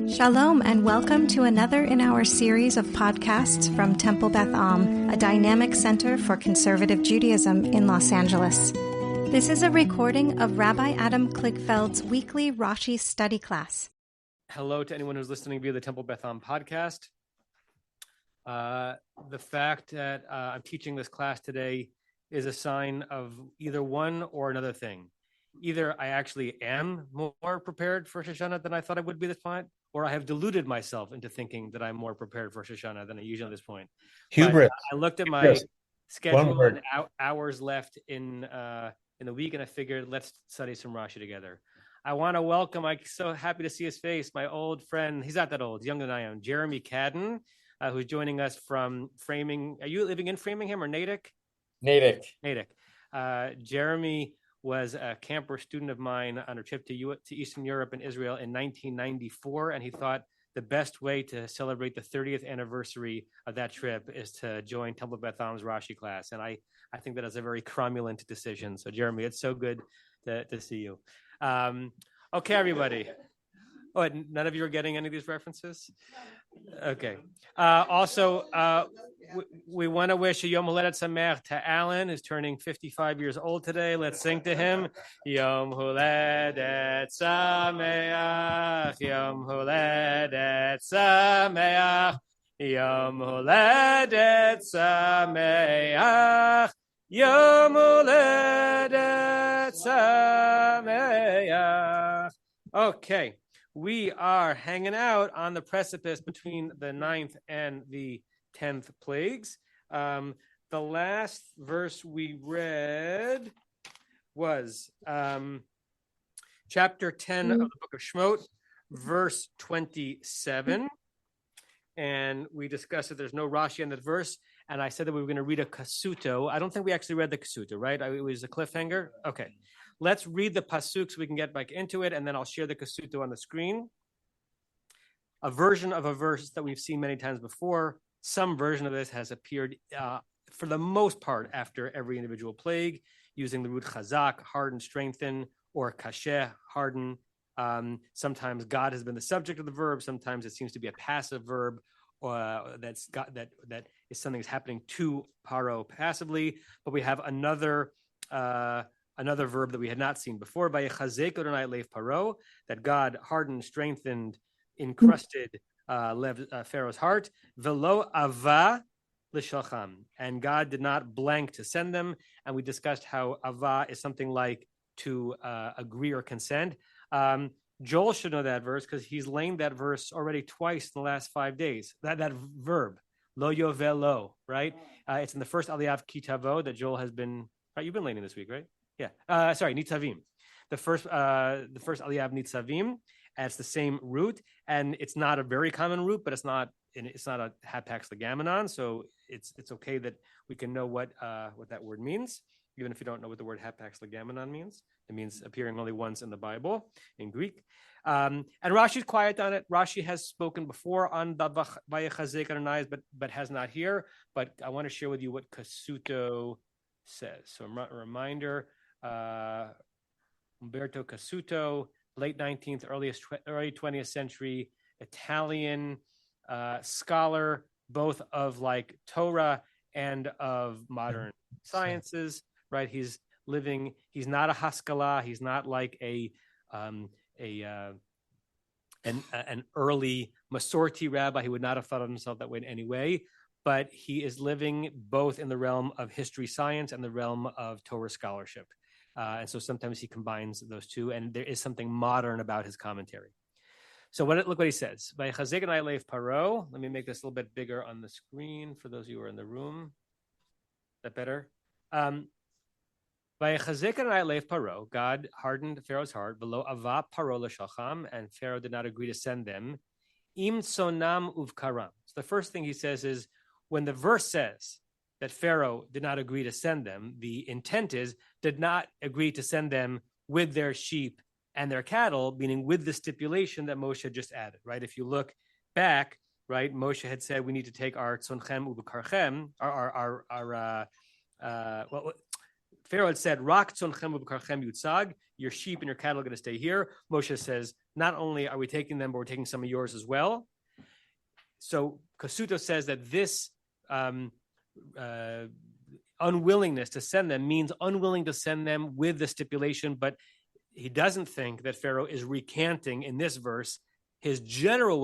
Shalom and welcome to another in our series of podcasts from Temple Beth Am, a dynamic center for conservative Judaism in Los Angeles. This is a recording of Rabbi Adam Kligfeld's weekly Rashi study class. Hello to anyone who's listening via the Temple Beth Am podcast. The fact that I'm teaching this class today is a sign of either one or another thing. Either I actually am more prepared for Rosh Hashanah than I thought I would be at this point, or I have deluded myself into thinking that I'm more prepared for Rosh Hashanah than I usually at this point. Hubris. But, I looked at my schedule and hours left in the week, and I figured let's study some Rashi together. I want to welcome, I'm so happy to see his face, my old friend. He's not that old, he's younger than I am, Jeremy Cadden, who's joining us from Framing. Are you living in Framingham or Natick? Natick. Jeremy was a camper student of mine on a trip to Eastern Europe and Israel in 1994, and he thought the best way to celebrate the 30th anniversary of that trip is to join Temple Beth Am's Rashi class, and I think that is a very cromulent decision. So, Jeremy, it's so good to see you. Okay, everybody. Oh, none of you are getting any of these references? Okay. We want to wish a Yom Holedet Sameach to Alan, who's turning 55 years old today. Let's sing to him. Yom Holedet Sameach, Yom Holedet Sameach, Yom Holedet Sameach, Yom Holedet Sameach. Okay. We are hanging out on the precipice between the 9th and the 10th plagues. The last verse we read was chapter 10 of the book of Shemot, verse 27. And we discussed that there's no Rashi in that verse. And I said that we were going to read a Kasuto. I don't think we actually read the Kasuto, right? It was a cliffhanger? Okay. Let's read the pasuk so we can get back into it, and then I'll share the Kasuto on the screen. A version of a verse that we've seen many times before. Some version of this has appeared, for the most part, after every individual plague, using the root chazak, harden, strengthen, or kasheh, harden. Sometimes God has been the subject of the verb. Sometimes it seems to be a passive verb, that is something that's happening to Paro passively. But we have another verb that we had not seen before, by Adonai lev Paro, that God hardened, strengthened, encrusted Pharaoh's heart, velo ava l'shalcham, and God did not blank to send them. And we discussed how ava is something like to agree or consent. Joel should know that verse because he's laid that verse already twice in the last 5 days. That verb, lo yovelo, right? It's in the first Aliyah Kitavo that Joel has been. Right, you've been laying this week, right? Yeah. Nitzavim. The first Aliyah Nitzavim. It's the same root, and it's not a very common root, but it's not a hapax legomenon, so it's okay that we can know what that word means, even if you don't know what the word hapax legomenon means. It means appearing only once in the Bible in Greek. And Rashi's quiet on it. Rashi has spoken before on the Vayachazek Adonai, but has not here. But I want to share with you what Kasuto says. So a reminder, Umberto Casuto, late 19th, early 20th century Italian scholar, both of like Torah and of modern sciences, right? He's not a Haskalah. He's not like an early Masorti rabbi. He would not have thought of himself that way in any way. But he is living both in the realm of history science and the realm of Torah scholarship. And so sometimes he combines those two, and there is something modern about his commentary. So look what he says. By Chazek and Leif Paro, let me make this a little bit bigger on the screen for those of you who are in the room. Is that better? By Chazek and Leif Paro, God hardened Pharaoh's heart, below Ava Paro l'shalcham, and Pharaoh did not agree to send them. Im sonam uvkaram. So the first thing he says is, when the verse says that Pharaoh did not agree to send them, the intent is did not agree to send them with their sheep and their cattle, meaning with the stipulation that Moshe just added, right? If you look back, right, Moshe had said we need to take our tzonchem ubekarchem, Pharaoh had said, "Rak tzonchem u'bkarchem yutzag," your sheep and your cattle are going to stay here. Moshe says, not only are we taking them, but we're taking some of yours as well. So Kasuto says that this unwillingness to send them means unwilling to send them with the stipulation, but he doesn't think that Pharaoh is recanting in this verse his general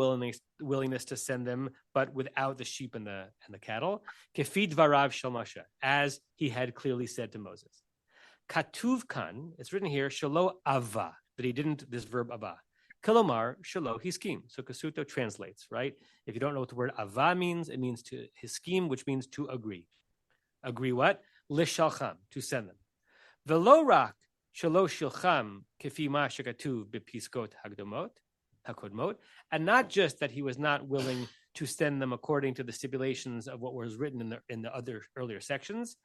willingness to send them, but without the sheep and the cattle. Kefi dvarav shel Moshe, as he had clearly said to Moses. Katuv kan, it's written here, shelo ava, that he didn't, this verb ava. Kilomar shelo hiskim. So Kasuto translates, right? If you don't know what the word ava means, it means to hiskim, which means to agree. Agree what? Lishalcham, to send them. Velo rak shelo shilcham kefi ma shekatuv bepiskot hagdomot. HaKodmot, and not just that he was not willing to send them according to the stipulations of what was written in the other earlier sections.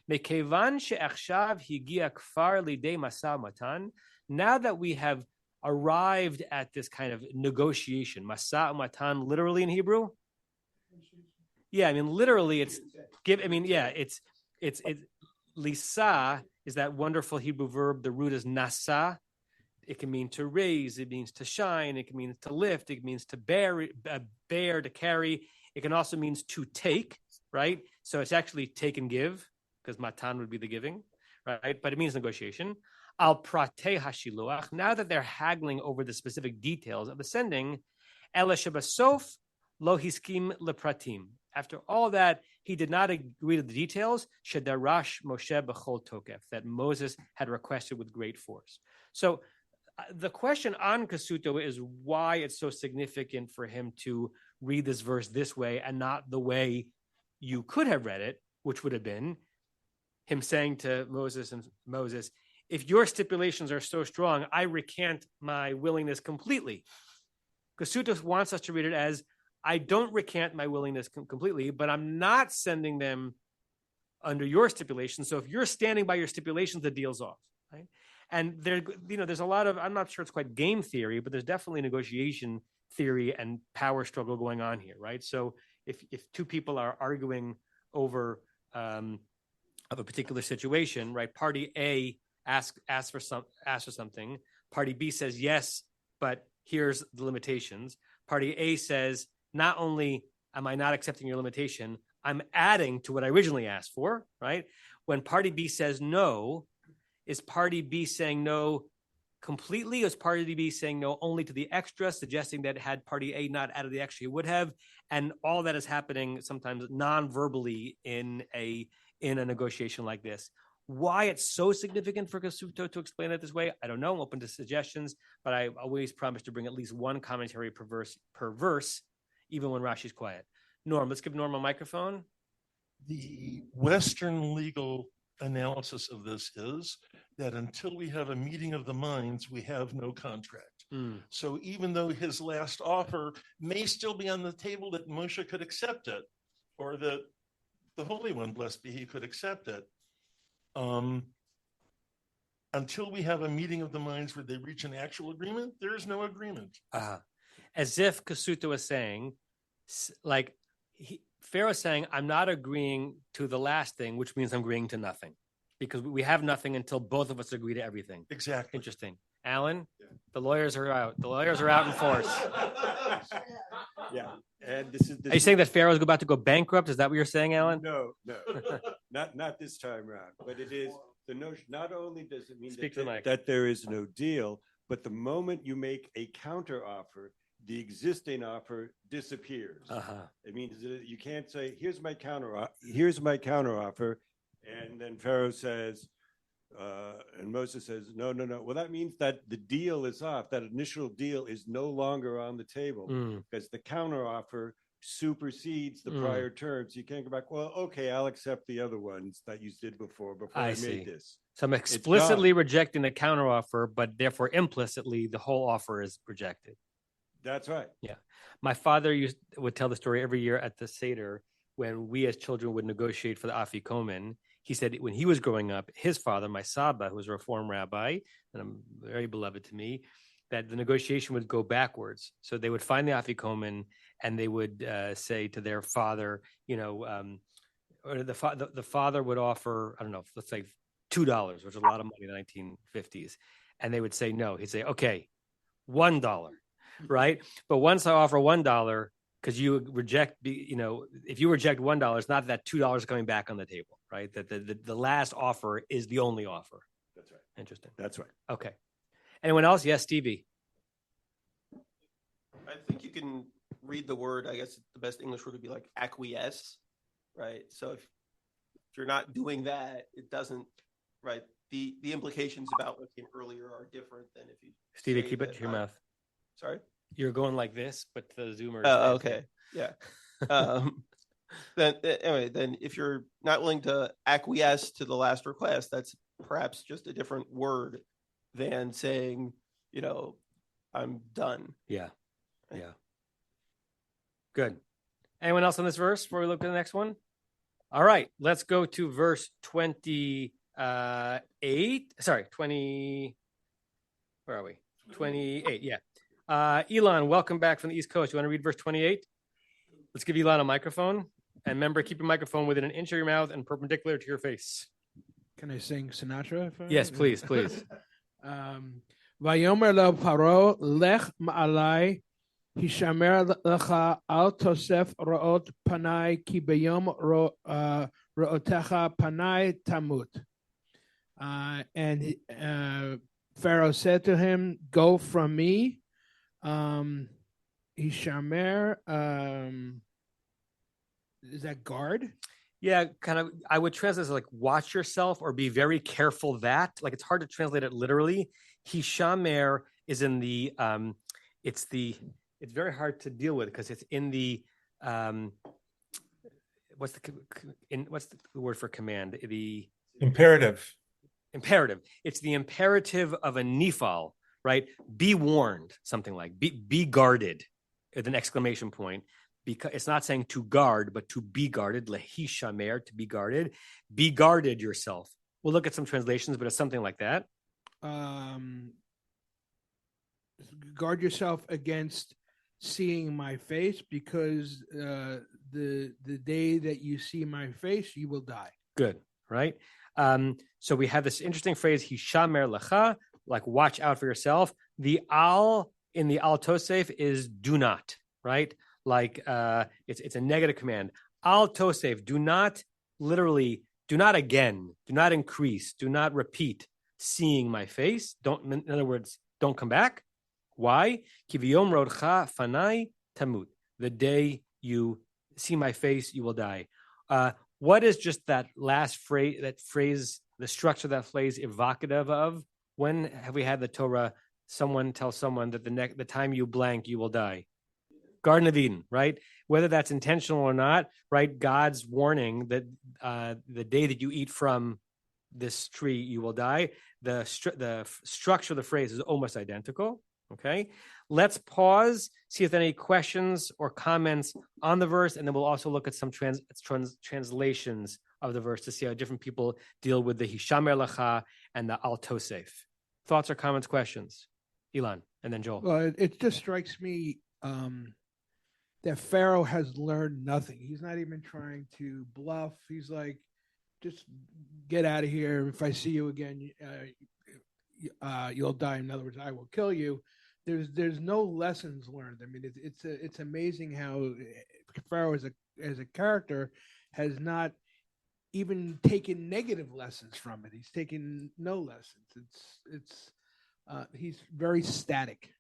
Mekevan she'achshav higia kfar lidei masa matan. Now that we have arrived at this kind of negotiation, masa matan, literally in Hebrew. Yeah, I mean literally, it's give. I mean, yeah, it's lisa is that wonderful Hebrew verb. The root is nasa. It can mean to raise, it means to shine, it can mean to lift, it means to bear, to carry. It can also mean to take, right? So it's actually take and give, because matan would be the giving, right? But it means negotiation. Al prate hashiluach, now that they're haggling over the specific details of the sending, ela shebasof lo hiskim lepratim. After all that, he did not agree to the details, shedarash Moshe b'chol tokef, that Moses had requested with great force. So the question on Kasuto is why it's so significant for him to read this verse this way and not the way you could have read it, which would have been him saying to Moses, if your stipulations are so strong, I recant my willingness completely. Kasuto wants us to read it as, I don't recant my willingness completely, but I'm not sending them under your stipulations. So if you're standing by your stipulations, the deal's off, right? And there's a lot of, I'm not sure it's quite game theory, but there's definitely negotiation theory and power struggle going on here, right? So if two people are arguing over of a particular situation, right? Party A asks for something. Party B says yes, but here's the limitations. Party A says, not only am I not accepting your limitation, I'm adding to what I originally asked for, right? When Party B says no, is Party B saying no completely, or is Party B saying no only to the extra, suggesting that had Party A not added the extra, he would have? And all that is happening sometimes non-verbally in a negotiation like this. Why it's so significant for Kasuto to explain it this way, I don't know. I'm open to suggestions, but I always promise to bring at least one commentary per verse, even when Rashi's quiet. Norm, let's give Norm a microphone. The Western legal analysis of this is that until we have a meeting of the minds, we have no contract. So even though his last offer may still be on the table, that Moshe could accept it, or that the Holy One, blessed be he, could accept it, until we have a meeting of the minds where they reach an actual agreement, there is no agreement. As if Kasuto was saying, like, Pharaoh's saying, I'm not agreeing to the last thing, which means I'm agreeing to nothing, because we have nothing until both of us agree to everything. Exactly. Interesting. Alan, the lawyers are out. The lawyers are out in force. Yeah. And this is. Are you saying that Pharaoh's about to go bankrupt? Is that what you're saying, Alan? No, not this time around. But it is the notion. Not only does it mean that there is no deal, but the moment you make a counter offer, the existing offer disappears. It means that you can't say, here's my counter offer. And then Pharaoh says, and Moses says, no. Well, that means that the deal is off. That initial deal is no longer on the table because the counter offer supersedes the prior terms. You can't go back, well, okay, I'll accept the other ones that you did before I made this. So I'm explicitly rejecting the counter offer, but therefore implicitly the whole offer is rejected. That's right. Yeah. My father would tell the story every year at the Seder when we as children would negotiate for the Afikomen. He said when he was growing up, his father, my Saba, who was a Reform rabbi, and I'm very beloved to me, that the negotiation would go backwards. So they would find the Afikomen and they would say to their father, or the father would offer, I don't know, let's say $2, which is a lot of money in the 1950s. And they would say no. He'd say, okay, $1, right? But once I offer $1, because you reject, if you reject $1, it's not that $2 coming back on the table, right? That the last offer is the only offer. That's right. Interesting. That's right. Okay. Anyone else? Yes, Stevie. I think you can read the word. I guess the best English word would be like acquiesce, right? So if you're not doing that, it doesn't, right? The implications about what came earlier are different than if you. Stevie, keep it to your mouth. Sorry? You're going like this, but the Zoomer. Oh, okay. Yeah. Then if you're not willing to acquiesce to the last request, that's perhaps just a different word than saying, I'm done. Yeah. Yeah. Good. Anyone else on this verse before we look at the next one? All right, let's go to verse 28. Sorry, 20. Where are we? 28. Yeah. Elon, welcome back from the East Coast. You want to read verse 28? Let's give Elon a microphone. And remember, keep your microphone within an inch of your mouth and perpendicular to your face. Can I sing Sinatra? Yes, please. Vayomer lo paro lech ma'alai hishamer lecha al tosef ro'ot panai ki beyom ro'otecha panai tamut. And Pharaoh said to him, "Go from me." Hishamer, is that guard? Yeah, kind of. I would translate as like watch yourself or be very careful that. Like it's hard to translate it literally. Hishamer is in the it's very hard to deal with because it's in the what's the word for command? The Imperative. It's the imperative of a nifal, right? Be warned, something like be guarded with an exclamation point. Because it's not saying to guard, but to be guarded. Lehishamer, to be guarded. Be guarded yourself. We'll look at some translations, but it's something like that. Guard yourself against seeing my face, because the day that you see my face, you will die. Good, right? So we have this interesting phrase, Hishamer lecha, like watch out for yourself. The al in the al tosef is do not, right? Like it's a negative command. Al tosef, do not literally, do not again, do not increase, do not repeat seeing my face. Don't, in other words, don't come back. Why? Kiviyom rodcha fanai tamut. The day you see my face, you will die. What is just that last phrase, the structure of that phrase evocative of? When have we had the Torah, someone tell someone that the time you blank, you will die? Garden of Eden, right? Whether that's intentional or not, right? God's warning that the day that you eat from this tree, you will die. The structure of the phrase is almost identical. Okay, let's pause, see if there are any questions or comments on the verse, and then we'll also look at some translations of the verse to see how different people deal with the Hishamer lecha and the Al Tosef. Thoughts or comments, questions? Elon, and then Joel. Well, it just strikes me that Pharaoh has learned nothing. He's not even trying to bluff. He's like, just get out of here. If I see you again, you'll die. In other words, I will kill you. There's no lessons learned. I mean, it's amazing how Pharaoh as a character has not even taken negative lessons from it. He's taken no lessons. He's very static.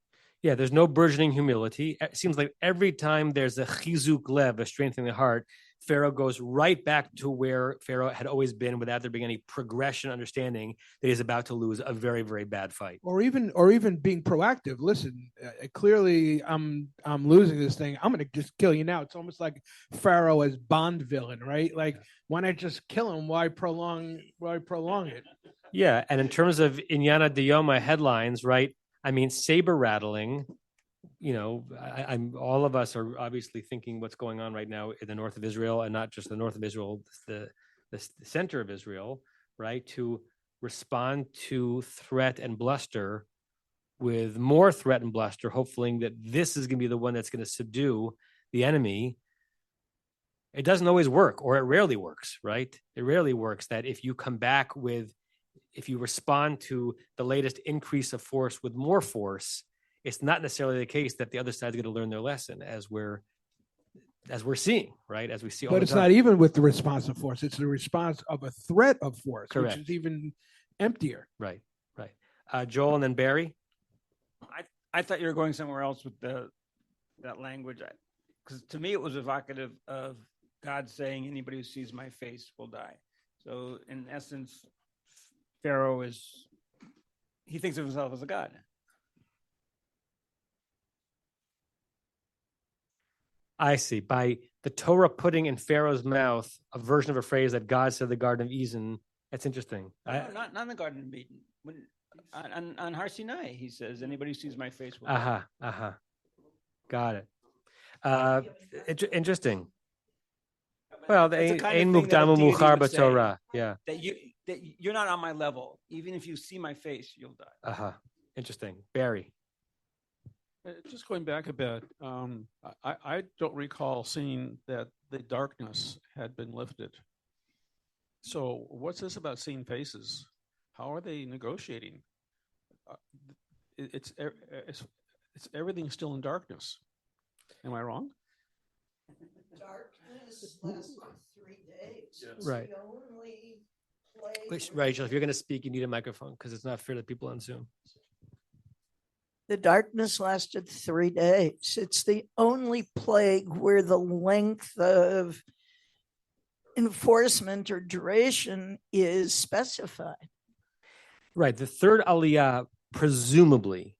Yeah, there's no burgeoning humility. It seems like every time there's a chizuk lev, a strengthening the heart, Pharaoh goes right back to where Pharaoh had always been without there being any progression, understanding that he's about to lose a very, very bad fight. Or even being proactive. Listen, clearly I'm losing this thing. I'm going to just kill you now. It's almost like Pharaoh as Bond villain, right? Like, why not just kill him? Why prolong it? Yeah, and in terms of Inyana Diyoma headlines, right? I mean, saber rattling, I'm all of us are obviously thinking what's going on right now in the north of Israel, and not just the north of Israel, the center of Israel, right? To respond to threat and bluster with more threat and bluster, hoping that this is going to be the one that's going to subdue the enemy. It doesn't always work, or it rarely works, right? It rarely works that if you come back with if you respond to the latest increase of force with more force, it's not necessarily the case that the other side's going to learn their lesson, as we're seeing, right? As we see all the time. But it's not even with the response of force. It's the response of a threat of force, Correct. Which is even emptier. Right. Joel and then Barry. I thought you were going somewhere else with that language, because to me it was evocative of God saying, "Anybody who sees my face will die." So in essence, Pharaoh he thinks of himself as a god. I see. By the Torah putting in Pharaoh's mouth a version of a phrase that God said in the Garden of Eden, that's interesting. Not in the Garden of Eden. On Har Sinai, he says, "Anybody who sees my face will die." Got it. Interesting. Well, the Ein Mukdamu Muchar b'Torah. Yeah. That you're not on my level. Even if you see my face, you'll die. Interesting. Barry. Just going back a bit, I don't recall seeing that the darkness had been lifted. So what's this about seeing faces? How are they negotiating? It's everything still in darkness. Am I wrong? Darkness lasted 3 days. It's Right. the only plague. Which, Rachel, if you're going to speak, you need a microphone because it's not fair to people on Zoom. The darkness lasted 3 days. It's the only plague where the length of enforcement or duration is specified. Right. The third aliyah presumably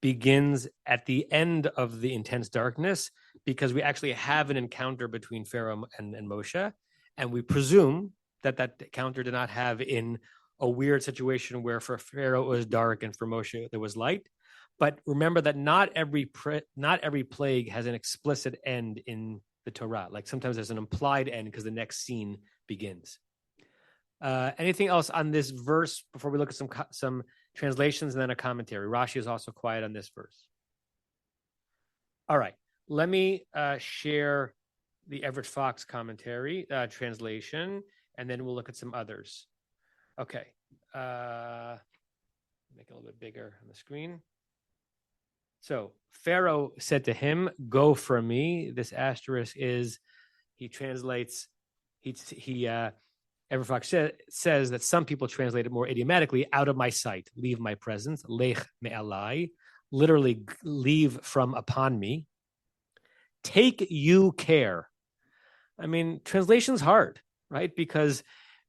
begins at the end of the intense darkness because we actually have an encounter between Pharaoh and Moshe. And we presume that encounter did not have in a weird situation where for Pharaoh it was dark and for Moshe there was light. But remember that not every plague has an explicit end in the Torah. Like sometimes there's an implied end because the next scene begins. Anything else on this verse before we look at some translations and then a commentary? Rashi is also quiet on this verse. All right, let me share the Everett Fox commentary translation, and then we'll look at some others. Okay, make it a little bit bigger on the screen. So Pharaoh said to him, "Go from me." This asterisk is, he translates, Everett Fox says that some people translate it more idiomatically, "out of my sight, leave my presence," lech me'alai, literally leave from upon me. Take you care. I mean, translation's hard, right? Because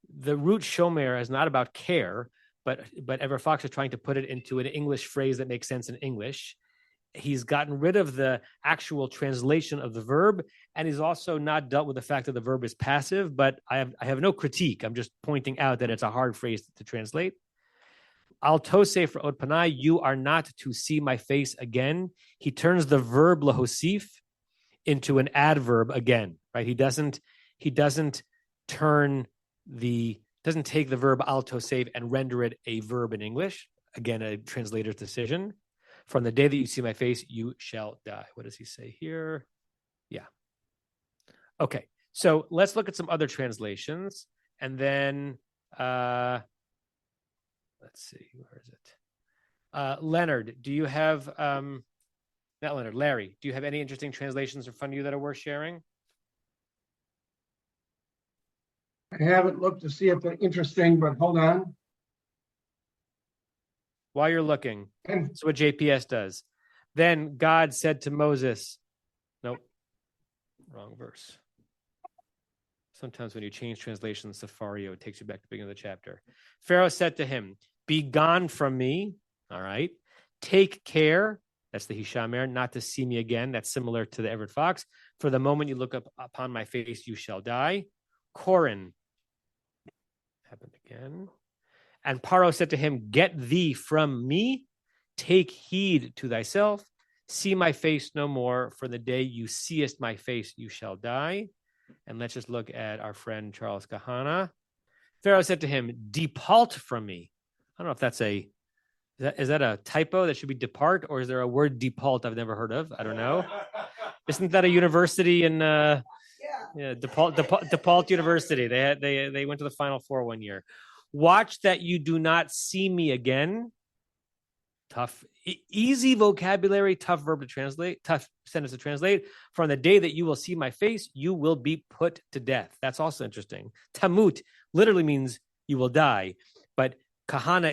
the root shomer is not about care, but Everett Fox is trying to put it into an English phrase that makes sense in English. He's gotten rid of the actual translation of the verb, and he's also not dealt with the fact that the verb is passive, but I have no critique. I'm just pointing out that it's a hard phrase to translate. Al toseh for od panai, you are not to see my face again. He turns the verb lahosif into an adverb again, right? He doesn't take the verb al toseh and render it a verb in English. Again, a translator's decision. From the day that you see my face, you shall die. What does he say here? Yeah. Okay. So let's look at some other translations. And then, let's see, where is it? Leonard, do you have, not Leonard, Larry, do you have any interesting translations in front of you that are worth sharing? I haven't looked to see if they're interesting, but hold on. While you're looking, that's what JPS does. Then God said to Moses, nope, wrong verse. Sometimes when you change translation, Safario, it takes you back to the beginning of the chapter. Pharaoh said to him, be gone from me, all right? Take care, that's the Hishamer, not to see me again. That's similar to the Everett Fox. For the moment you look up upon my face, you shall die. Korin, happened again. And Paro said to him, get thee from me, take heed to thyself, see my face no more, for the day you seest my face, you shall die. And let's just look at our friend Charles Kahana. Pharaoh said to him, depart from me. I don't know if that's is that a typo that should be depart, or is there a word depart I've never heard of? I don't know. Isn't that a university in DePaul University? They went to the Final Four one year. Watch that you do not see me again. Tough, easy vocabulary, tough verb to translate, tough sentence to translate. From the day that you will see my face, you will be put to death. That's also interesting. Tamut literally means you will die, but kahana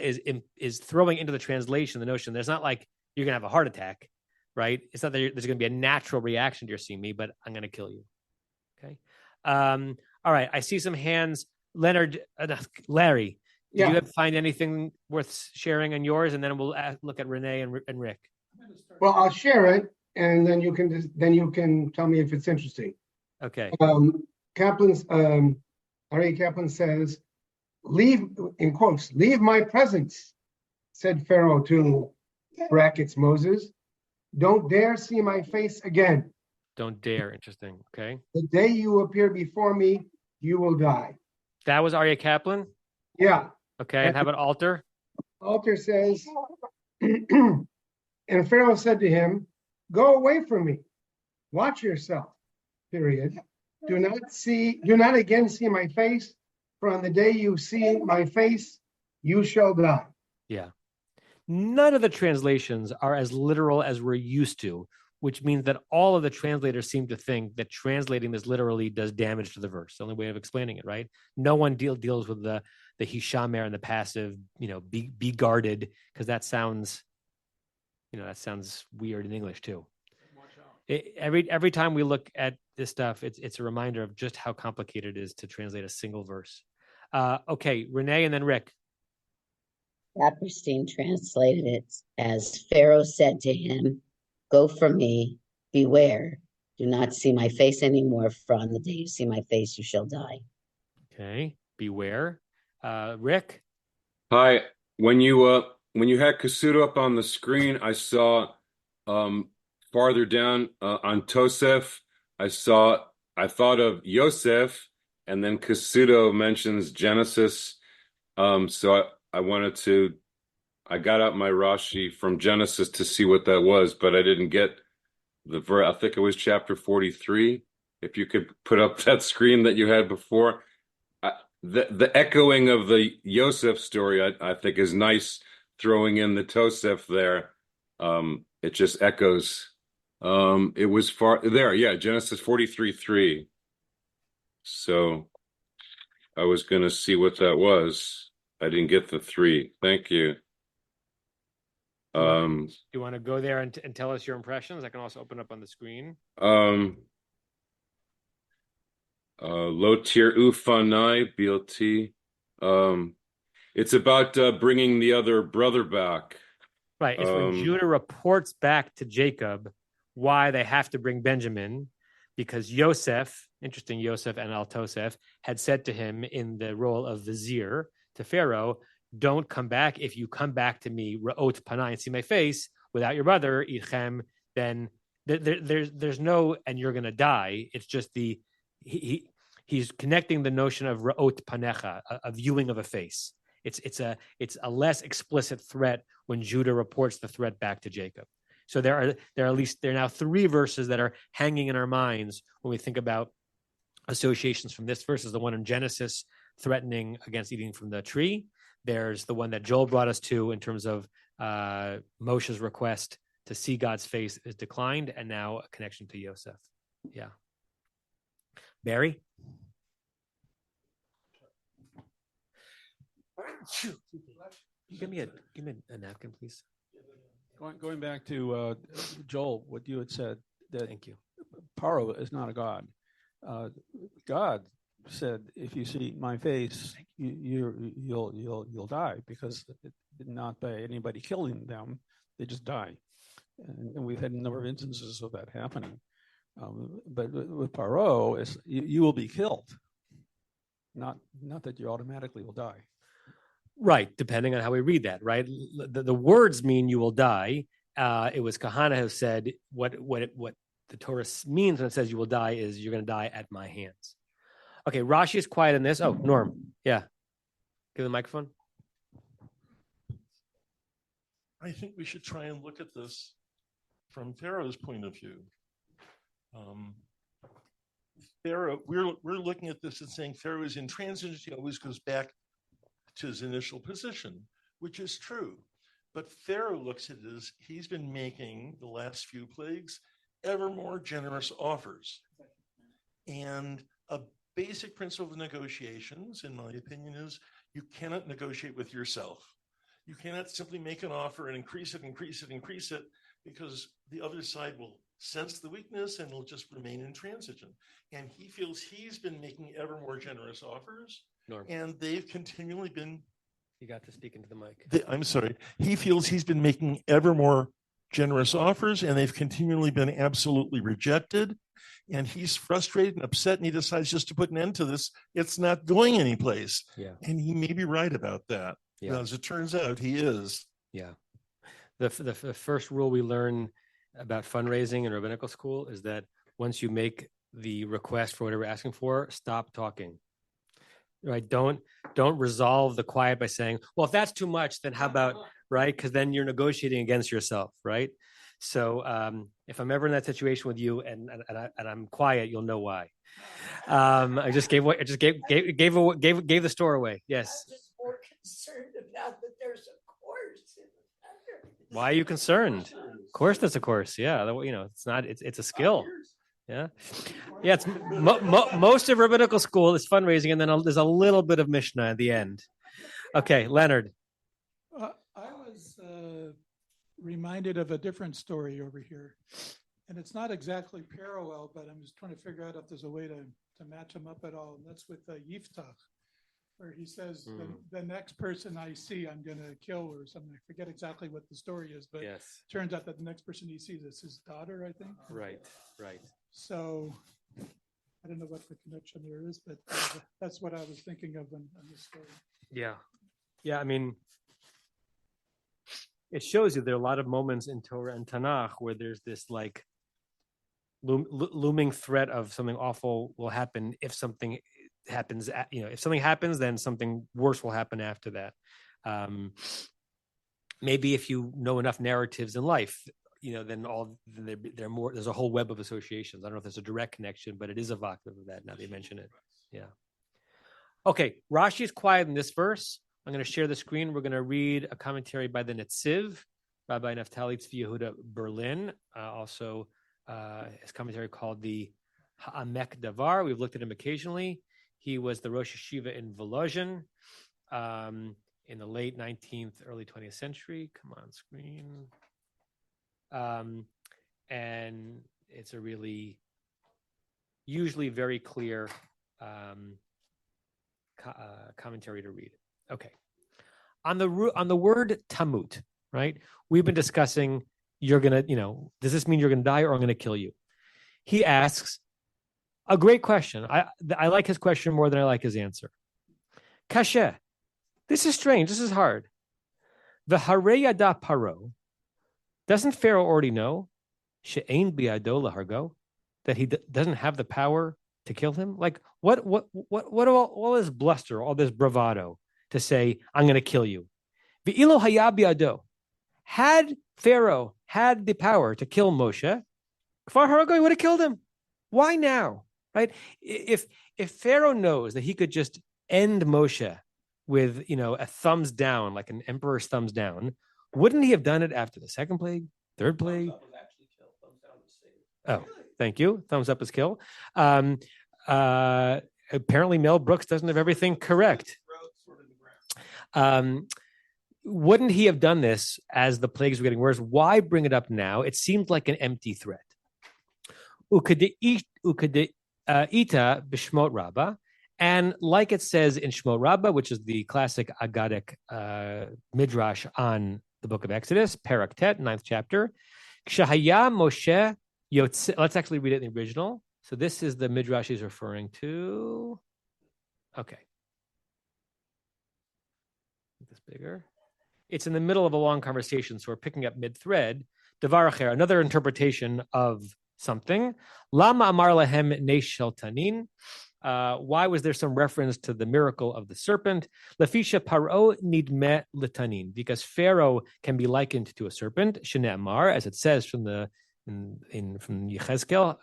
is throwing into the translation the notion there's not like you're going to have a heart attack, right? It's not that there's going to be a natural reaction to your seeing me, but I'm going to kill you. Okay. All right. I see some hands. Larry. Did you find anything worth sharing on yours? And then we'll look at Renee and Rick. Well, I'll share it, and then you can tell me if it's interesting. Okay. Kaplan's Ari Kaplan says, "Leave," in quotes, "leave my presence," said Pharaoh to brackets Moses. "Don't dare see my face again. Don't dare." Interesting. Okay. The day you appear before me, you will die. That was Arya Kaplan? Yeah. Okay. And how about Alter? Alter says, and Pharaoh said to him, "Go away from me. Watch yourself. Period. Do not again see my face, for on the day you see my face, you shall die." Yeah. None of the translations are as literal as we're used to, which means that all of the translators seem to think that translating this literally does damage to the verse. The only way of explaining it, right? No one deals with the hishamer and the passive, be guarded, because that sounds weird in English too. Every time we look at this stuff, it's a reminder of just how complicated it is to translate a single verse. Okay, Renee and then Rick. Saperstein translated it as Pharaoh said to him, "Go from me, beware. Do not see my face anymore, for on the day you see my face, you shall die." Okay, beware. Rick? Hi. When you had Kasuda up on the screen, I saw farther down on Tosef, I thought of Yosef, and then Kasuda mentions Genesis. So I got out my Rashi from Genesis to see what that was, but I didn't get the verse. I think it was chapter 43. If you could put up that screen that you had before. The echoing of the Yosef story, I think, is nice, throwing in the Tosef there. It just echoes. It was far there. Yeah, Genesis 43:3. So I was going to see what that was. I didn't get the 3. Thank you. Do you want to go there and tell us your impressions? I can also open up on the screen. Lo tir'u fanai BLT. It's about bringing the other brother back. Right. It's when Judah reports back to Jacob why they have to bring Benjamin, because Yosef, interesting, Yosef and Al-Tosef, had said to him in the role of vizier to Pharaoh, "Don't come back. If you come back to me, ra'ot panai, and see my face, without your brother, Ichem, then there's no, and you're going to die." It's just he's connecting the notion of ra'ot panecha, a viewing of a face. It's a less explicit threat when Judah reports the threat back to Jacob. So there are now 3 verses that are hanging in our minds when we think about associations from this verse. Is the one in Genesis threatening against eating from the tree. There's the one that Joel brought us to in terms of Moshe's request to see God's face is declined, and now a connection to Yosef. Yeah. Barry? Give me a napkin, please. Going back to Joel, what you had said, that Thank you. Paro is not a god. God said, "If you see my face, you'll die," because not by anybody killing them, they just die. And we've had a number of instances of that happening. But with Paro, you will be killed, not that you automatically will die. Right, depending on how we read that, right? The words mean you will die. It was Kahana who said what the Torah means when it says you will die is you're going to die at my hands. Okay, Rashi is quiet in this. Oh, Norm, yeah. Give the microphone. I think we should try and look at this from Pharaoh's point of view. Pharaoh, we're looking at this and saying Pharaoh is intransigent. He always goes back to his initial position, which is true. But Pharaoh looks at it as he's been making the last few plagues ever more generous offers. And a basic principle of negotiations, in my opinion, is you cannot negotiate with yourself. You cannot simply make an offer and increase it, because the other side will sense the weakness and will just remain intransigent. And he feels he's been making ever more generous offers, and they've continually been. You got to speak into the mic. I'm sorry. He feels he's been making ever more generous offers, and they've continually been absolutely rejected. And he's frustrated and upset, and he decides just to put an end to this. It's not going anyplace. Yeah. And he may be right about that. Yeah. As it turns out, he is. Yeah. The first rule we learn about fundraising in rabbinical school is that once you make the request for whatever you're asking for, stop talking. Right? Don't resolve the quiet by saying, well, if that's too much, then how about, right? Because then you're negotiating against yourself, right? So if I'm ever in that situation with you and I'm quiet, you'll know why. I just gave the store away. Yes. I'm just more concerned about that there's a course in the. Why are you concerned? Of course, there's a course. Yeah, it's not. It's a skill. Yeah, yeah. It's most of rabbinical school is fundraising, and then there's a little bit of Mishnah at the end. Okay, Leonard. I was reminded of a different story over here, and it's not exactly parallel, but I'm just trying to figure out if there's a way to match them up at all. And that's with Yiftach, where he says the next person I see, I'm going to kill or something. I forget exactly what the story is, but it turns out that the next person he sees is his daughter, I think. Right. So I don't know what the connection there is, but that's what I was thinking of in this story. Yeah. I mean, it shows you there are a lot of moments in Torah and Tanakh where there's this like looming threat of something awful will happen if something happens. If something happens, then something worse will happen after that. Maybe if you know enough narratives in life, then they're more. There's a whole web of associations. I don't know if there's a direct connection, but it is evocative of that. Now that you mention it, yeah. Okay, Rashi is quiet in this verse. I'm going to share the screen. We're going to read a commentary by the Netziv, Rabbi Naftali Tzvi Yehuda Berlin. Also, his commentary called the Ha'amek Davar. We've looked at him occasionally. He was the Rosh Yeshiva in Volozhin in the late 19th, early 20th century. Come on, screen. And it's a really, usually very clear commentary to read. Okay. On the word tamut, right? We've been discussing, you're going to, does this mean you're going to die or I'm going to kill you? He asks a great question. I like his question more than I like his answer. Kashe. This is strange. This is hard. The Harei Yada Paro. Doesn't Pharaoh already know she'ein bi'ado lahargo, that he doesn't have the power to kill him? Like what all this bluster, all this bravado to say I'm going to kill you? Ve'ilo haya bi'ado. Had Pharaoh had the power to kill Moshe, kfar harago, he would have killed him. Why now? Right? If Pharaoh knows that he could just end Moshe with a thumbs down, like an emperor's thumbs down, wouldn't he have done it after the second plague, third plague? Oh, thank you. Thumbs up is kill. Apparently, Mel Brooks doesn't have everything correct. Wouldn't he have done this as the plagues were getting worse? Why bring it up now? It seemed like an empty threat. Ita b'Shemot Rabbah. And like it says in Shemot Rabbah, which is the classic Agadic midrash on the book of Exodus, Parak Tet, 9th chapter. Kshahaya Moshe Yotze. Let's actually read it in the original. So this is the midrash he's referring to. Okay. Make this bigger. It's in the middle of a long conversation, so we're picking up mid-thread. Devar acher, another interpretation of something. Lama amar lahem neish shel tanin. Why was there some reference to the miracle of the serpent? Lafisha paro nidme litanin, because Pharaoh can be likened to a serpent. Shene'amar, as it says from from Yechezkel,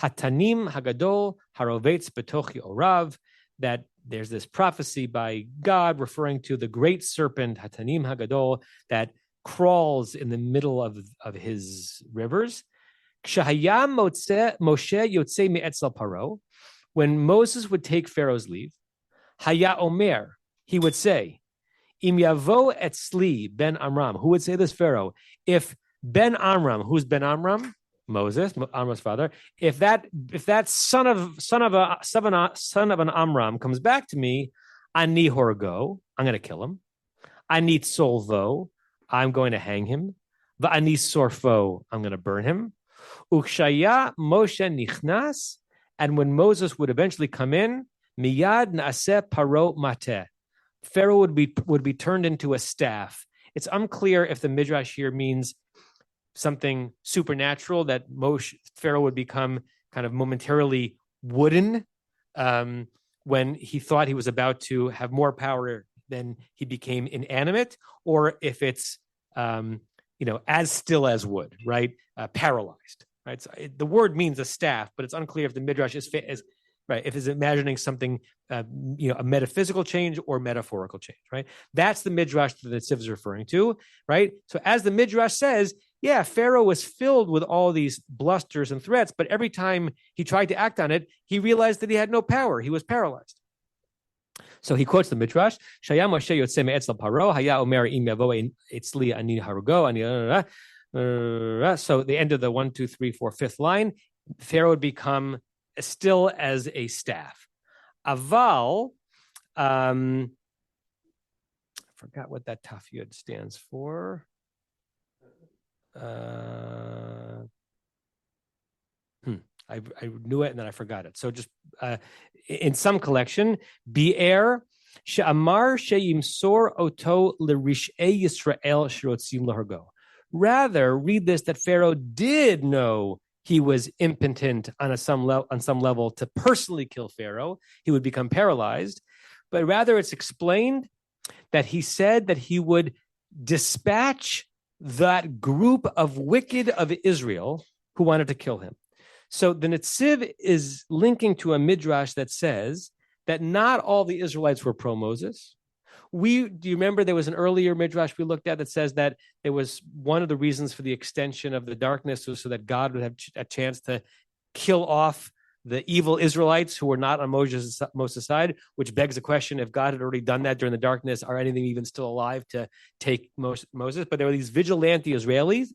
hatanim hagadol harovetz betochi orav, that there's this prophecy by God referring to the great serpent, Hatanim Hagadol, that crawls in the middle of his rivers. When Moses would take Pharaoh's leave, Haya Omer, he would say, Im yavo etzli ben Amram. Who would say this? Pharaoh. If Ben Amram, who's Ben Amram? Moses, Amram's father. If that son of an Amram comes back to me, ani horgo, I'm going to kill him. Ani solvo, I'm going to hang him. Va'ani sorfo, I'm going to burn him. Ukshaya Moshe nichnas, and when Moses would eventually come in, miyad naaseh paro mateh, Pharaoh would be turned into a staff. It's unclear if the Midrash here means something supernatural, that Pharaoh would become kind of momentarily wooden when he thought he was about to have more power than he became inanimate, or if it's as still as wood, right? Paralyzed, right? So the word means a staff, but it's unclear if the Midrash is right, if it's imagining something, a metaphysical change or metaphorical change, right? That's the Midrash that the Tziv is referring to, right? So as the Midrash says, yeah, Pharaoh was filled with all these blusters and threats, but every time he tried to act on it, he realized that he had no power. He was paralyzed. So he quotes the Midrash, Shaya Moshe Yotzei me'etzel Paro, Haya Omer im yavo etzli ani harugo, ani. So the end of the 1, 2, 3, 4, 5th line, Pharaoh would become still as a staff. Aval, I forgot what that Taf Yud stands for. I knew it and then I forgot it. So just in some collection, Bi'er she'amar she'yimsor oto l'rish'ei Yisrael sherotzim lahargo. Rather, read this, that Pharaoh did know he was impotent on some level to personally kill Pharaoh. He would become paralyzed. But rather, it's explained that he said that he would dispatch that group of wicked of Israel who wanted to kill him. So the Netziv is linking to a midrash that says that not all the Israelites were pro-Moses. Do you remember there was an earlier midrash we looked at that says that it was one of the reasons for the extension of the darkness was so that God would have a chance to kill off the evil Israelites who were not on Moses' side, which begs the question, if God had already done that during the darkness, are anything even still alive to take Moses? But there were these vigilante Israelites,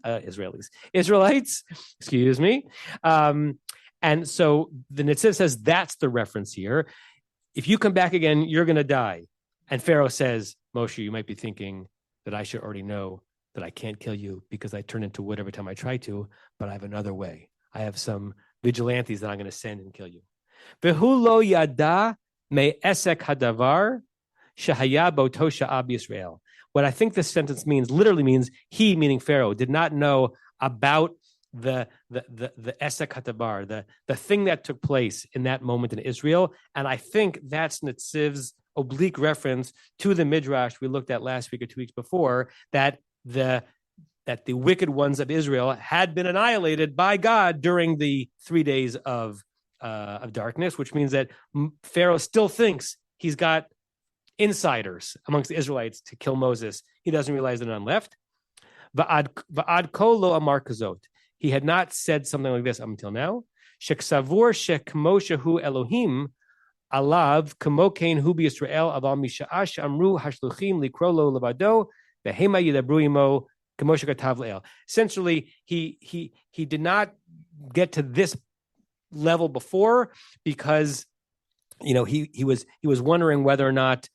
excuse me. And so the Netziv says that's the reference here. If you come back again, you're going to die. And Pharaoh says, Moshe, you might be thinking that I should already know that I can't kill you because I turn into wood every time I try to, but I have another way. I have some vigilantes that I'm going to send and kill you. Vehu lo yada me esek hadavar shahaya boto sha'ab Yisrael. What I think this sentence literally means he, meaning Pharaoh, did not know about the esek hadavar, the thing that took place in that moment in Israel. And I think that's Netziv's oblique reference to the midrash we looked at last week or 2 weeks before, that the wicked ones of Israel had been annihilated by God during the 3 days of darkness, which means that Pharaoh still thinks he's got insiders amongst the Israelites to kill Moses. He doesn't realize there are none left. Va'ad kol lo amar kazot. He had not said something like this up until now. Sheksavur shekmo shehu Elohim alav kamo kain hu b'Yisrael aval misha'ash amru hashluchim likro lo levado behema yidabru imo. Essentially, he did not get to this level before because he was wondering whether or not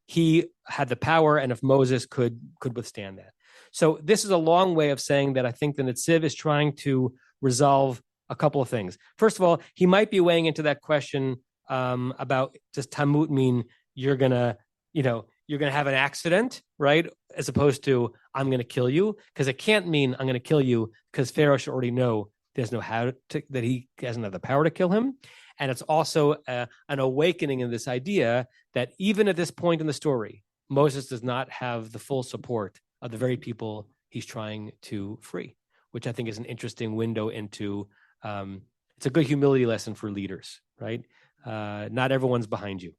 he had the power and if Moses could withstand that. So this is a long way of saying that I think the Netziv is trying to resolve a couple of things. First of all, he might be weighing into that question about, does tamut mean you're gonna have an accident, right? As opposed to, I'm going to kill you, because it can't mean I'm going to kill you because Pharaoh should already know that he doesn't have the power to kill him. And it's also an awakening in this idea that even at this point in the story, Moses does not have the full support of the very people he's trying to free, which I think is an interesting window into, it's a good humility lesson for leaders, right? Not everyone's behind you.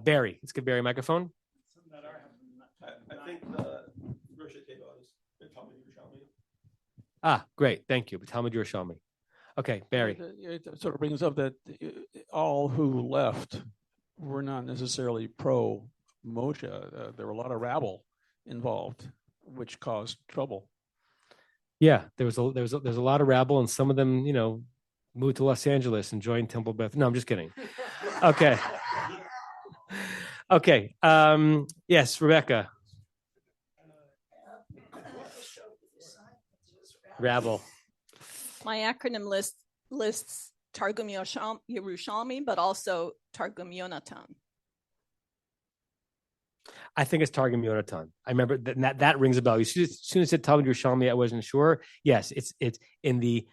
Barry, let's give Barry a microphone. I think the Rosh Teva is Talmud Yerushalmi. Great, thank you. Talmud Yerushalmi. Okay, Barry. It sort of brings up that all who left were not necessarily pro Moshe. There were a lot of rabble involved, which caused trouble. Yeah, there's a lot of rabble, and some of them, moved to Los Angeles and joined Temple Beth. No, I'm just kidding. Okay. Okay. Yes, Rebecca. Rabble. My acronym lists Targum Yerushalmi, but also Targum Yonatan. I think it's Targum Yonatan. I remember that rings a bell. As soon as it said Talmud Yerushalmi, I wasn't sure. Yes, it's in the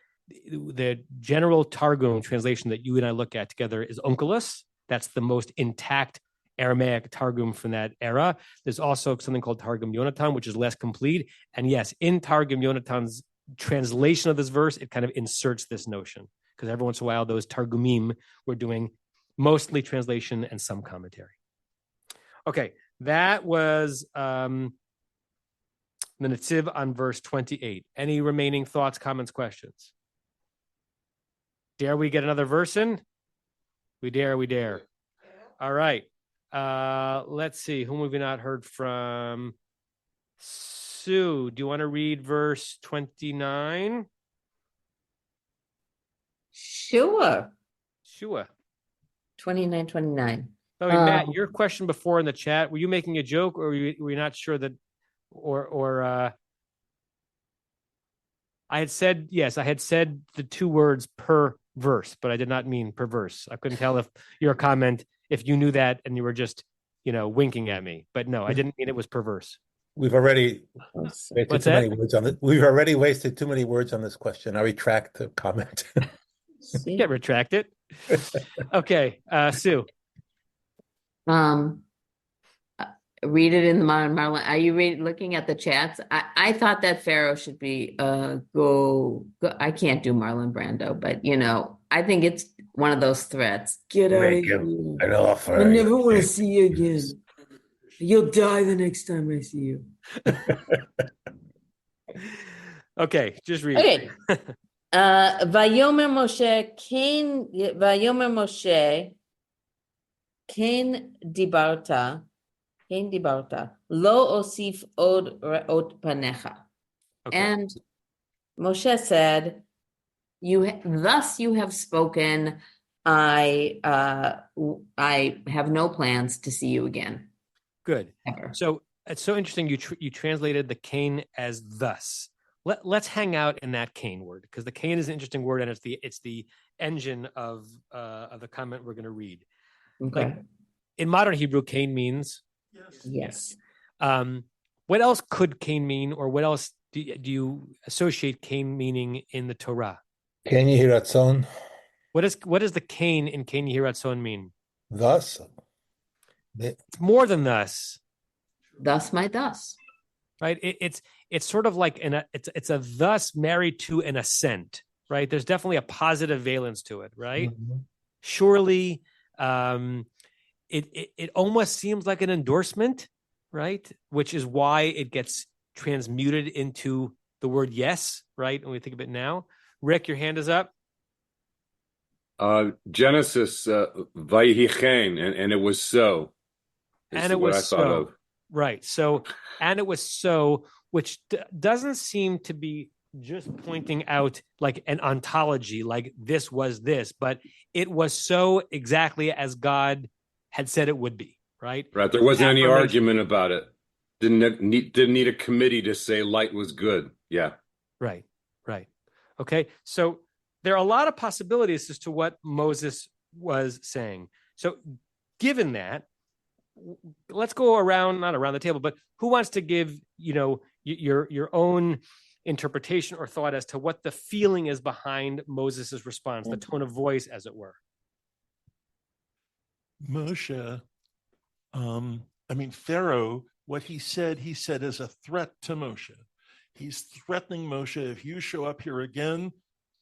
general Targum translation that you and I look at together is Onkelos. That's the most intact Aramaic Targum from that era. There's also something called Targum Yonatan, which is less complete. And yes, in Targum Yonatan's translation of this verse, it kind of inserts this notion, because every once in a while those Targumim were doing mostly translation and some commentary. Okay, that was the Netziv on verse 28. Any remaining thoughts, comments, questions? Dare we get another verse in? We dare, we dare. All right. Let's see. Whom have we not heard from? Sue, do you want to read verse 29? Sure. 29. Oh, Matt, your question before in the chat, were you making a joke, or were you not sure that, or I had said, yes, I had said the two words per verse, but I did not mean per verse. I couldn't tell if your comment, if you knew that and you were just, winking at me. But no, I didn't mean it was per verse. We've already wasted too many words on it. We've already wasted too many words on this question. I retract the comment. You can't retract it. Okay, Sue. Read it in the modern Marlon. Are you looking at the chats? I thought that Pharaoh should be go. I can't do Marlon Brando, but I think it's one of those threats. Get out of here. An offer. I never want to see you again. You'll die the next time I see you. Okay, just read. Okay. Vayomer Moshe, Ken dibarta, lo osif od reot panecha. And Moshe said, thus you have spoken. I have no plans to see you again. Good. Ever. So it's so interesting. You translated the Cain as thus. Let's hang out in that Cain word, because the Cain is an interesting word, and it's the engine of the comment we're going to read. Okay. Like, in modern Hebrew, Cain means yes. What else could Cain mean, or what else do you associate Cain meaning in the Torah? Ken Yehiratzon. What does the Cain in Ken Yehiratzon mean? Thus. It's more than thus. Thus my thus. Right. It's sort of like it's a thus married to an assent. Right. There's definitely a positive valence to it. Right. Mm-hmm. Surely, it almost seems like an endorsement. Right. Which is why it gets transmuted into the word yes. Right. When we think of it now, Rick, your hand is up. Genesis, Vayichen, and it was so. And it was so. Right. So, and it was so, which doesn't seem to be just pointing out like an ontology, like this was this, but it was so exactly as God had said it would be. Right. Right. There wasn't any argument about it. Didn't need a committee to say light was good. Yeah. Right. Right. Okay. So there are a lot of possibilities as to what Moses was saying. So given that, let's go not around the table, but who wants to give, your own interpretation or thought as to what the feeling is behind Moses's response, the tone of voice, as it were? Moshe, Pharaoh, what he said as a threat to Moshe. He's threatening Moshe, if you show up here again,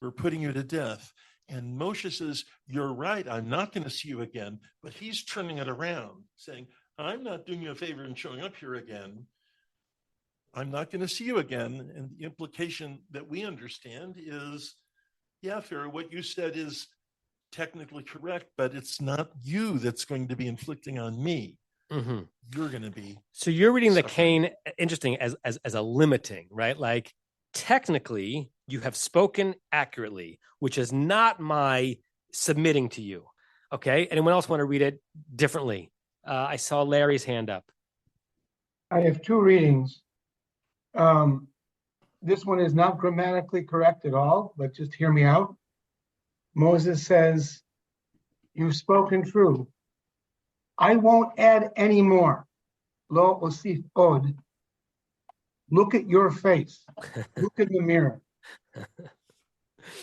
we're putting you to death. And Moshe says, you're right, I'm not going to see you again. But he's turning it around, saying, I'm not doing you a favor and showing up here again. I'm not going to see you again. And the implication that we understand is, yeah, Pharaoh, what you said is technically correct, but it's not you that's going to be inflicting on me. Mm-hmm. You're going to be. So you're reading the suffering. Cain, interesting, as a limiting, right? Like technically you have spoken accurately, which is not my submitting to you. Okay. Anyone else want to read it differently? I saw Larry's hand up. I have two readings. This one is not grammatically correct at all, but just hear me out. Moses says, you've spoken true. I won't add any more. Lo osif od. Look at your face. Look in the mirror.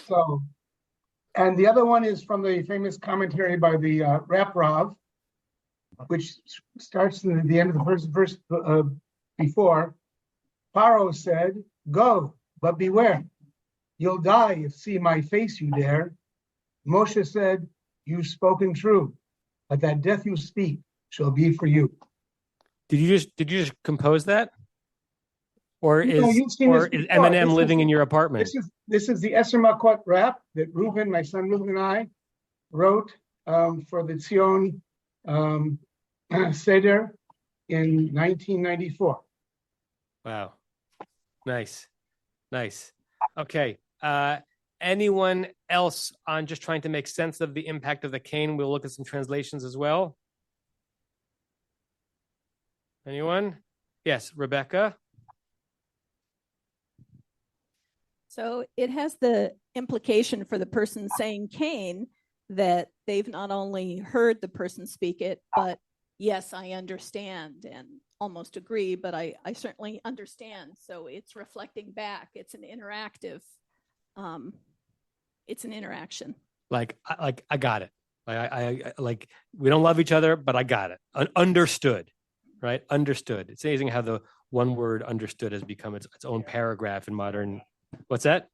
So, and the other one is from the famous commentary by the Rap Rav, which starts at the end of the first verse before. Pharaoh said, go, but beware. You'll die if see my face you dare. Moshe said, you've spoken true, but that death you speak shall be for you. Did you just compose that? Or No, is Eminem living in your apartment? This is the Esser Makot rap that Reuben, my son Reuben, and I wrote for the Tzion Seder in 1994. Wow. Nice. Okay. Anyone else on just trying to make sense of the impact of the Cain? We'll look at some translations as well. Anyone? Yes, Rebecca. So it has the implication for the person saying Cain that they've not only heard the person speak it, but yes, I understand and almost agree, but I certainly understand. So it's reflecting back. It's an interactive. It's an interaction. Like I got it. I like we don't love each other, but I got it. Understood, right? Understood. It's amazing how the one word "understood" has become its own paragraph in modern. What's that?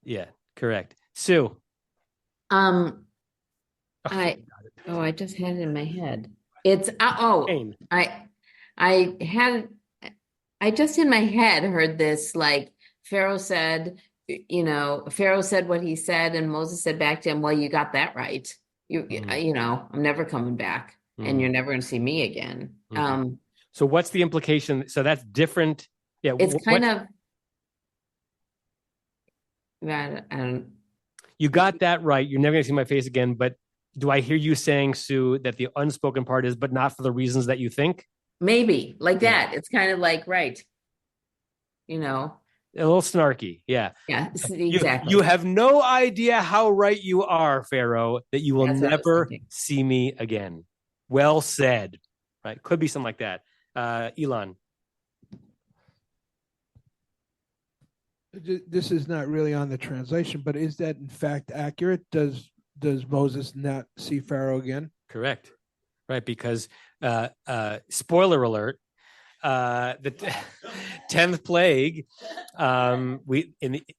Yeah, correct. Sue. I just had it in my head. It's I just in my head heard this, like Pharaoh said what he said, and Moses said back to him, well, you got that right. I'm never coming back, and you're never going to see me again. So what's the implication? So that's different. Yeah, it's kind of that. You got that right. You're never going to see my face again. But do I hear you saying, Sue, that the unspoken part is, but not for the reasons that you think? Maybe like that. It's kind of like, right. A little snarky. Yeah. Yeah, exactly. You have no idea how right you are, Pharaoh, that you will never see me again. Well said. Right. Could be something like that. Elon. This is not really on the translation, but is that in fact accurate? Does Moses not see Pharaoh again? Correct. Right, because spoiler alert, the 10th plague,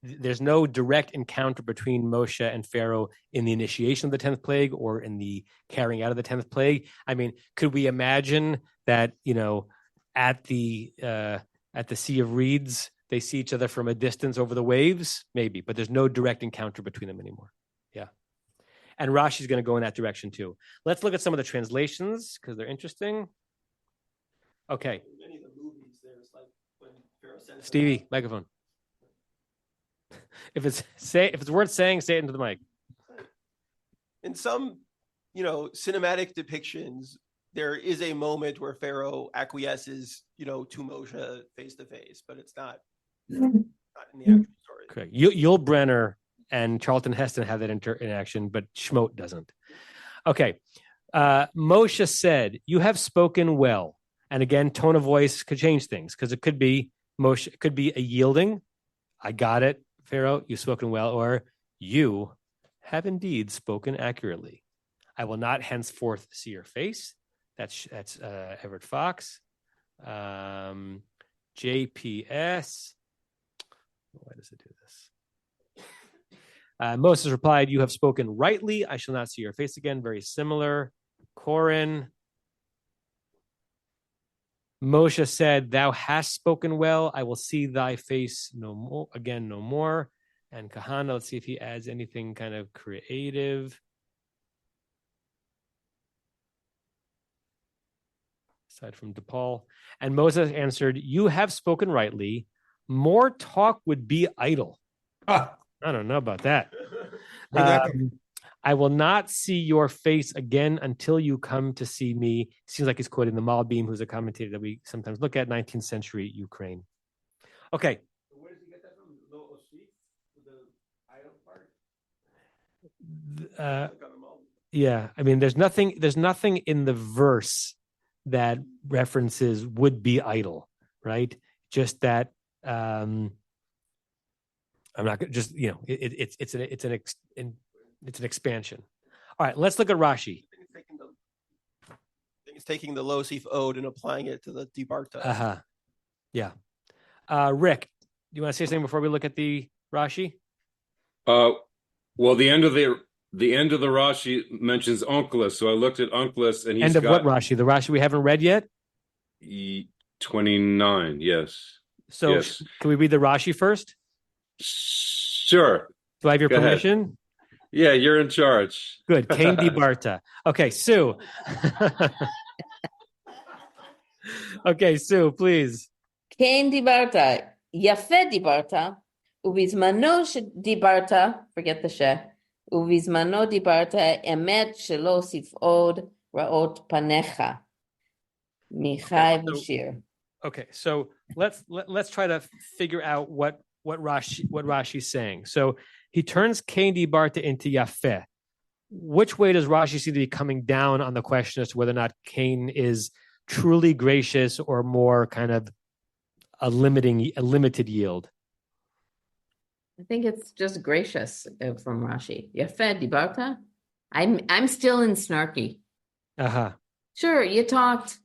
there's no direct encounter between Moshe and Pharaoh in the initiation of the 10th plague or in the carrying out of the 10th plague. I mean, could we imagine that, at the Sea of Reeds, they see each other from a distance over the waves? Maybe, but there's no direct encounter between them anymore. Yeah. And Rashi's going to go in that direction too. Let's look at some of the translations because they're interesting. Okay. Many of the movies, there's like when Pharaoh sends Stevie, microphone. If it's worth saying, say it into the mic. In some, cinematic depictions, there is a moment where Pharaoh acquiesces, to Moshe face to face, but it's not in the actual story. Correct. Yul Brynner and Charlton Heston have that interaction, but Shemot doesn't. Okay. Moshe said, "You have spoken well." And again, tone of voice could change things because it could be Moshe, it could be a yielding. I got it, Pharaoh. You've spoken well, or you have indeed spoken accurately. I will not henceforth see your face. That's Everett Fox. JPS. Why does it do this? Moses replied, "You have spoken rightly. I shall not see your face again." Very similar. Corin. Moshe said, "Thou hast spoken well. I will see thy face no more. And Kahana, let's see if he adds anything kind of creative. Aside from DePaul. And Moses answered, "You have spoken rightly. More talk would be idle." I don't know about that. I will not see your face again until you come to see me. Seems like he's quoting the Malbim, who's a commentator that we sometimes look at, 19th century Ukraine. Okay. Where did you get that from? Lo Osif, the idle part? Yeah, I mean, there's nothing in the verse that references would be idle, right? Just that I'm not gonna just it's an expansion. All right, let's look at Rashi. I think it's taking the Lo-Sif Ode and applying it to the Dibarta. Yeah. Rick, do you want to say something before we look at the Rashi? Well, the end of the Rashi mentions Onkelos, so I looked at Onkelos, and he's what Rashi? The Rashi we haven't read yet? 29, yes. So yes. Can we read the Rashi first? Sure. Do I have your Go permission? ahead. Yeah, you're in charge. Good. Cain Dibarta. Okay, Sue. Okay, Sue, please. Cain Dibarta. Yafe Dibarta. Ubizmano Dibarta. Forget the she. Ubizmano Dibarta. Emet shelo sifod raot panecha. Michai Bashir. Okay, so let's try to figure out what Rashi's saying. So he turns Cain Dibarta into Yafeh. Which way does Rashi seem to be coming down on the question as to whether or not Cain is truly gracious or more kind of a limited yield? I think it's just gracious from Rashi. Yafeh Dibarta. I'm still in snarky. Sure, you talked.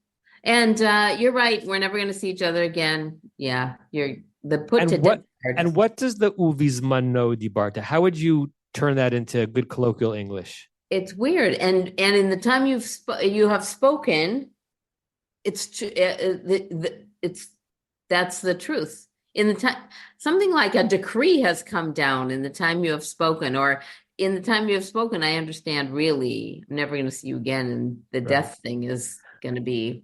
And you're right. We're never going to see each other again. Yeah, you're the put and to what, death. And what does the Uvizmano Dibarta? How would you turn that into good colloquial English? It's weird. And in the time you have spoken, it's that's the truth. In the time, something like a decree has come down in the time you have spoken, or in the time you have spoken. I understand. Really, I'm never going to see you again, and the death thing is going to be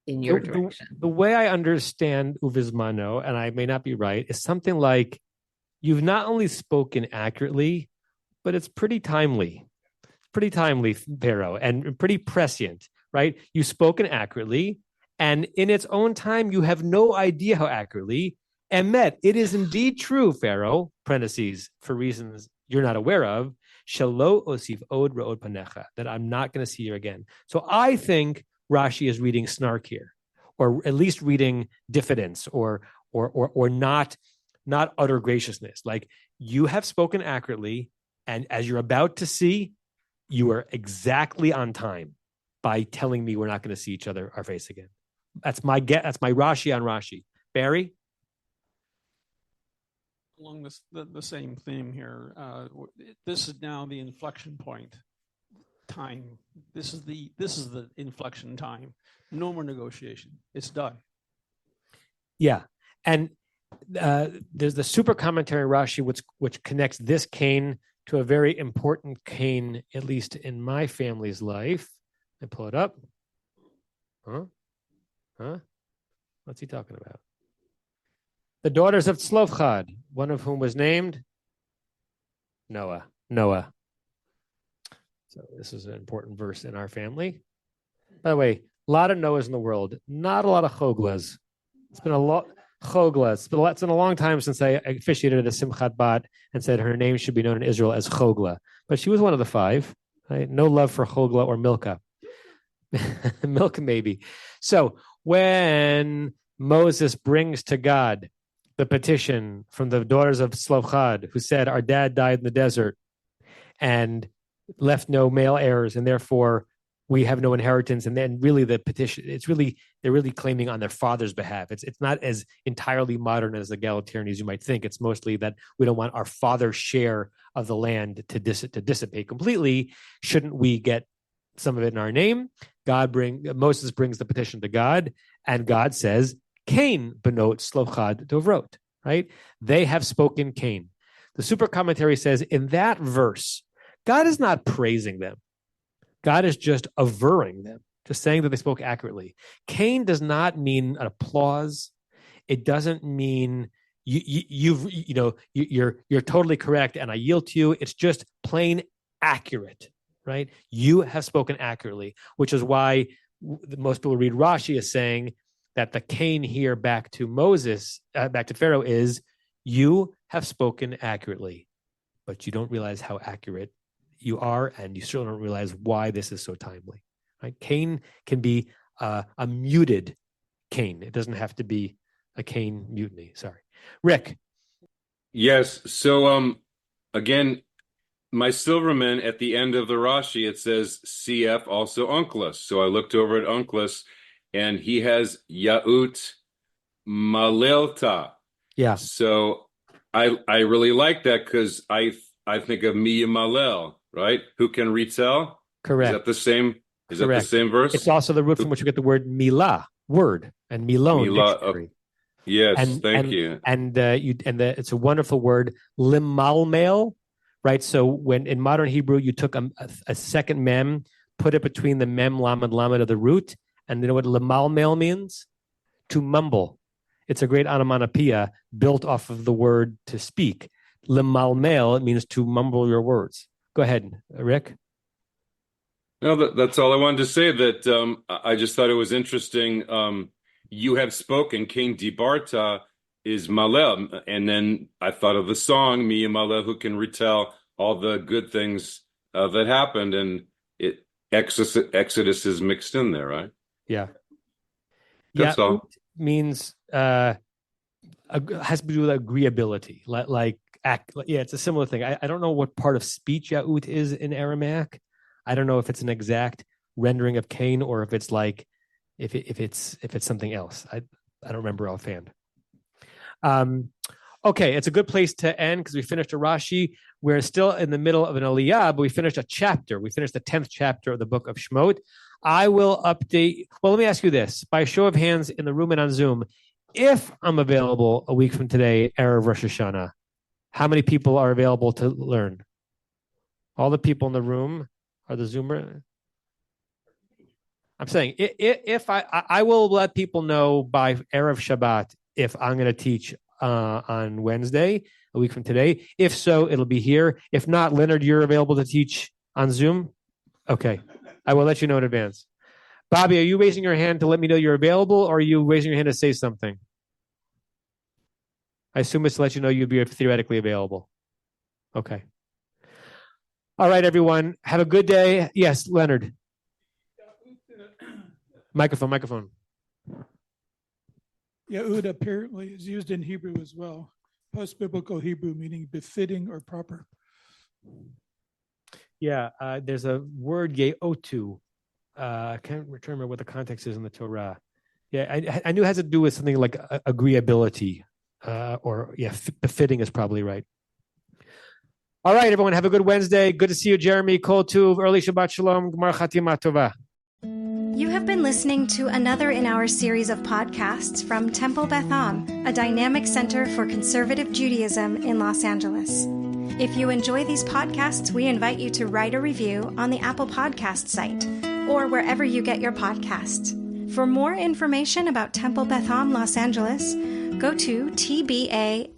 in your direction. The way I understand Uvizmano, and I may not be right, is something like you've not only spoken accurately, but it's pretty timely. It's pretty timely, Pharaoh, and pretty prescient, right? You've spoken accurately, and in its own time, you have no idea how accurately. Emet, it is indeed true, Pharaoh, parentheses, for reasons you're not aware of, Shelo osif od ra'od panecha, that I'm not going to see you again. So I think Rashi is reading snark here, or at least reading diffidence, or not utter graciousness. Like, you have spoken accurately, and as you're about to see, you are exactly on time by telling me we're not going to see our face again. That's my That's my Rashi on Rashi. Barry? Along the same theme here, this is now the inflection point. Time. This is the inflection time. No more negotiation. It's done. Yeah, and there's the super commentary Rashi which connects this Cain to a very important Cain, at least in my family's life. I pull it up. What's he talking about? The daughters of Tzlofchad, one of whom was named Noah. So this is an important verse in our family. By the way, a lot of Noahs in the world, not a lot of Choglas. It's been a lot Choglas. It's been a long time since I officiated at a Simchat Bat and said her name should be known in Israel as Chogla. But she was one of the five. Right? No love for Chogla or Milcah. Milcah maybe. So when Moses brings to God the petition from the daughters of Tzlofchad, who said, our dad died in the desert and left no male heirs, and therefore we have no inheritance. And then really the petition, they're really claiming on their father's behalf. It's not as entirely modern as the egalitarian as you might think. It's mostly that we don't want our father's share of the land to dissipate completely. Shouldn't we get some of it in our name? Moses brings the petition to God, and God says, Cain benot slochad dovrot, right? They have spoken Cain. The super commentary says in that verse, God is not praising them. God is just averring them, just saying that they spoke accurately. Cain does not mean an applause. It doesn't mean you're totally correct and I yield to you. It's just plain accurate, right? You have spoken accurately, which is why most people read Rashi as saying that the Cain here back to Pharaoh is, you have spoken accurately, but you don't realize how accurate you are, and you still don't realize why this is so timely. Right? Cain can be a muted Cain. It doesn't have to be a Cain mutiny. Sorry, Rick. Yes. So again, my Silverman at the end of the Rashi, it says CF also Unclus. So I looked over at Unclus, and he has Yaut Malelta. Yeah. So I really like that because I think of Mi Malel, right? Who can retell? Correct. Is that the same? Is that the same verse? It's also the root from which we get the word milah, word, and milon, dictionary. Yes, thank you. It's a wonderful word, limalmel, right? So when in modern Hebrew you took a second mem, put it between the mem lamed of the root, and you know what limalmel means? To mumble. It's a great onomatopoeia built off of the word to speak. Limalmel means to mumble your words. Go ahead, Rick. No, that's all I wanted to say. That I just thought it was interesting. You have spoken. King Dibarta is Malel, and then I thought of the song Mi Malel, who can retell all the good things that happened, and Exodus is mixed in there, right? Yeah. That's all. Means has to do with agreeability, it's a similar thing. I don't know what part of speech Yaut is in Aramaic. I don't know if it's an exact rendering of Cain or if it's like if it's something else. I don't remember offhand. Okay, it's a good place to end because we finished a Rashi. We're still in the middle of an Aliyah, but we finished a chapter. We finished the 10th chapter of the book of Shemot. I will update. Well, let me ask you this: by show of hands in the room and on Zoom, if I'm available a week from today, Erev Rosh Hashanah, how many people are available to learn? All the people in the room are the Zoomer. I'm saying if I will let people know by Erev Shabbat if I'm going to teach on Wednesday, a week from today. If so, it'll be here. If not, Leonard, you're available to teach on Zoom? Okay. I will let you know in advance. Bobby, are you raising your hand to let me know you're available, or are you raising your hand to say something? I assume it's to let you know you'd be theoretically available. Okay. All right, everyone. Have a good day. Yes, Leonard. Microphone. Yaud apparently is used in Hebrew as well. Post-biblical Hebrew, meaning befitting or proper. Yeah, there's a word yeotu. I can't remember what the context is in the Torah. Yeah, I knew it has to do with something like agreeability, befitting is probably right. All right, everyone, have a good Wednesday. Good to see you, Jeremy. Kol Tuv, early Shabbat Shalom, Gmar Chatima Tova. You have been listening to another in our series of podcasts from Temple Beth Am, a dynamic center for conservative Judaism in Los Angeles. If you enjoy these podcasts, we invite you to write a review on the Apple Podcast site or wherever you get your podcasts. For more information about Temple Beth Am Los Angeles, go to tbala.org.